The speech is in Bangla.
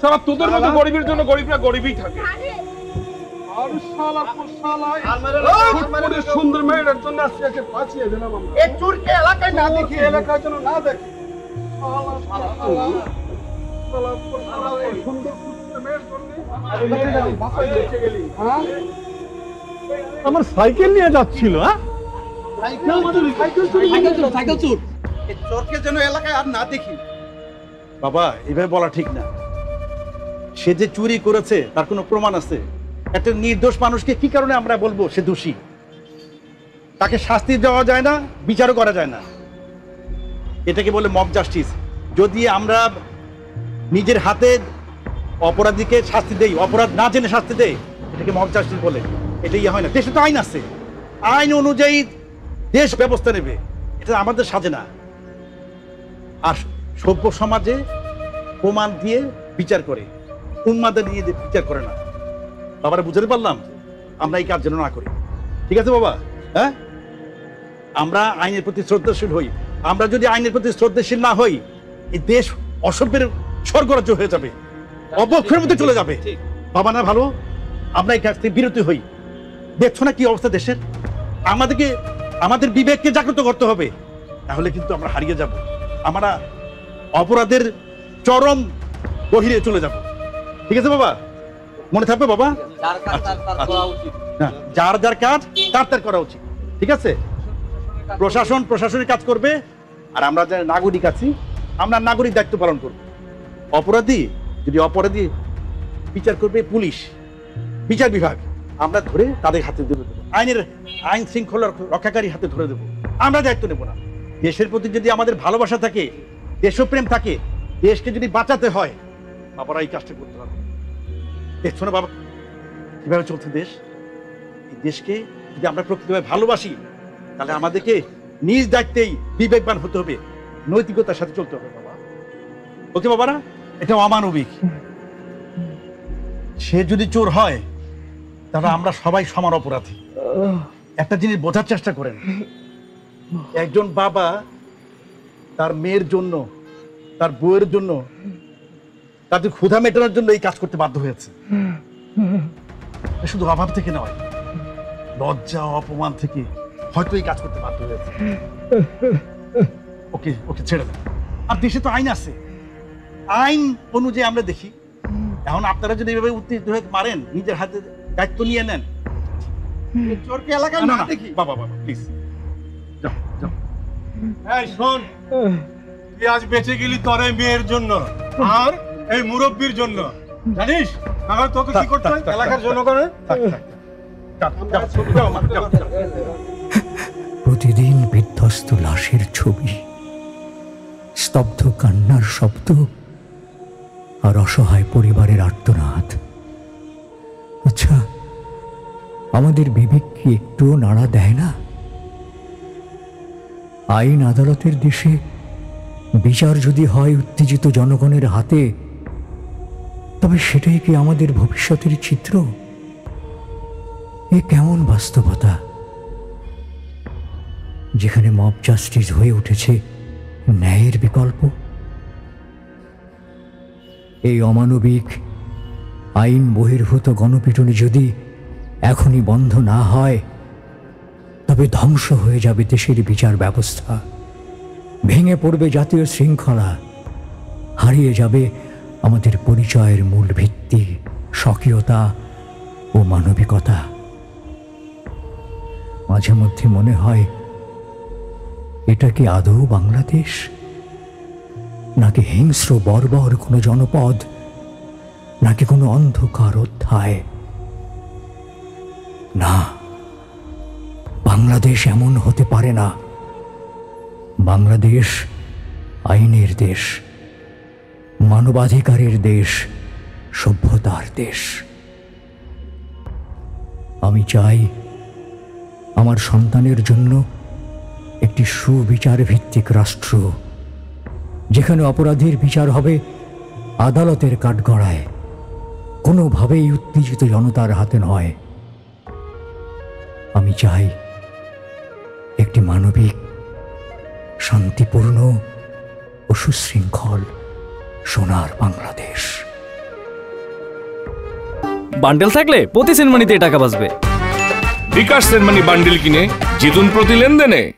সারা তোদের মতো গরিবের জন্য গরিবরা গরিবই থাকে। আর শালা শালা সুন্দর মেয়ের জন্য আজকে বাঁচিয়ে দিলাম আমরা। এই চোরকে এলাকায় না দেখি, এলাকার জন্য না দেখি। সুন্দর মেয়ের জন্য আমার সাইকেল নিয়ে যাচ্ছিল। সাইকেল চোর, এই চোরকে যেন এলাকায় আর না দেখি। বাবা এভাবে বলা ঠিক না। সে যে চুরি করেছে তার কোনো প্রমাণ আছে? একটা নির্দোষ মানুষকে কি কারণে আমরা বলবো সে দোষী? তাকে শাস্তি দেওয়া যায় না, বিচারও করা যায় না। এটাকে বলে মব জাস্টিস। যদি আমরা নিজের হাতে অপরাধীকে শাস্তি দেই, অপরাধ না জেনে শাস্তি দেই, এটাকে মব জাস্টিস বলে। এটা ইয়ে হয় না। দেশে তো আইন আছে, আইন অনুযায়ী দেশ ব্যবস্থা নেবে। এটা আমাদের সাজে না। আর সভ্য সমাজে প্রমাণ দিয়ে বিচার করে, উন্মাদে নিয়ে বিচার করে না। বাবারা বুঝতে পারলাম, আমরা এই কাজ যেন না করি। ঠিক আছে বাবা? হ্যাঁ, আমরা আইনের প্রতি শ্রদ্ধাশীল হই। আমরা যদি আইনের প্রতি শ্রদ্ধাশীল না হই, এই দেশ অসভ্যের স্বর্গরাজ্য হয়ে যাবে, অবক্ষয়ের মধ্যে চলে যাবে। বাবা না ভালো, আমরা এই কাজ থেকে বিরতি হই। দেখছো না কি অবস্থা দেশের? আমাদেরকে আমাদের বিবেককে জাগ্রত করতে হবে, তাহলে কিন্তু আমরা হারিয়ে যাব। আমরা অপরাধের চরম গভীরে চলে যাব। ঠিক আছে বাবা? মনে থাকবে বাবা? যার যার কাজ তার তার করা উচিত। ঠিক আছে? প্রশাসন প্রশাসনের কাজ করবে, আর আমরা যারা নাগরিক আছি আমরা নাগরিক দায়িত্ব পালন করব। অপরাধী যদি অপরাধী বিচার করবে পুলিশ, বিচার বিভাগ, আমরা ধরে তাদের হাতে ধরে দেবো। আইন শৃঙ্খলা রক্ষাকারী হাতে ধরে দেবো। আমরা দায়িত্ব নেব না। দেশের প্রতি যদি আমাদের ভালোবাসা থাকে, দেশপ্রেম থাকে, দেশকে যদি বাঁচাতে হয়, বাবারা এই কাজটা করতে হবে। দেখছো না বাবা কিভাবে চলছে দেশ? এই দেশকে যদি আমরা প্রকৃতভাবে ভালোবাসি, তাহলে আমাদেরকে নিজ দায়িত্বেই বিবেকবান হতে হবে, নৈতিকতার সাথে চলতে হবে বাবা। ওকে বাবারা? এটা অমানবিক। সে যদি চোর হয় তাহলে আমরা সবাই সমান অপরাধী। একটা জিনিস বোঝার চেষ্টা করেন, একজন বাবা তার মেয়ের জন্য, তার বউয়ের জন্য, তাদের ক্ষুধা মেটানোর জন্য এই কাজ করতে বাধ্য হয়েছে। শুধু অভাব থেকে নয়, লজ্জা অপমান থেকে হয়তো এই কাজ করতে বাধ্য হয়েছে। ওকে ওকে ছেড়ে দেন। আর দেশে তো আইন আছে, আইন অনুযায়ী আমরা দেখি। এখন আপনারা যদি এভাবে উত্তেজিত হয়ে মারেন, নিজের হাতে দায়িত্ব নিয়ে নেন। চোরকে এলাকায় না দেখি। বাবা বাবা প্লিজ যাও যাও। এই শোন, তুই আজ বেঁচে গেলি তোর এই মেয়ের জন্য আর এই মুরব্বীর জন্য, জানিস? আমার তোকে কি করতে হয় এলাকার জনগণের? প্রতিদিন বিধ্বস্ত লাশের ছবি, স্তব্ধ কান্নার শব্দ আর অসহায় পরিবারের আর্তনাদ। আচ্ছা, আমাদের বিবেক কি একটুও নাড়া দেয় না? আইন আদালতের দেশে বিচার যদি হয় উত্তেজিত জনগণের হাতে, তবে সেটাই কি আমাদের ভবিষ্যতের চিত্র? এ কেমন বাস্তবতা, যেখানে মব জাস্টিস হয়ে উঠেছে ন্যায়ের বিকল্প? এই অমানবিক আইন বহির্ভূত গণপিটুনি যদি এখনই বন্ধ না হয়, তবে ধ্বংস হয়ে যাবে দেশের বিচার ব্যবস্থা, ভেঙে পড়বে জাতীয় শৃঙ্খলা, হারিয়ে যাবে আমাদের পরিচয়ের মূল ভিত্তি, স্বকীয়তা ও মানবিকতা। মাঝে মধ্যে মনে হয়, এটা কি আদৌ বাংলাদেশ, নাকি হিংস্র বর্বর কোনো জনপদ, নাকি কোনো অন্ধকার অধ্যায়? না, বাংলাদেশ এমন হতে পারে না। বাংলাদেশ আইনের দেশ, মানবাধিকারের দেশ, সভ্যতার দেশ। আমি চাই আমার সন্তানের জন্য একটি সুবিচার ভিত্তিক রাষ্ট্র, যেখানে অপরাধীর বিচার হবে আদালতের কাঠগড়ায়, কোনোভাবেই উত্তেজিত জনতার হাতে নয়। আমি চাই একটি মানবিক, শান্তিপূর্ণ ও সুশৃঙ্খল সোনার বাংলাদেশ। বান্ডেল থাকলে প্রতি সেনমানিতে টাকা বাঁচবে। বিকাশ সেনমানি বান্ডিল কিনে জিতুন প্রতি লেনদেনে।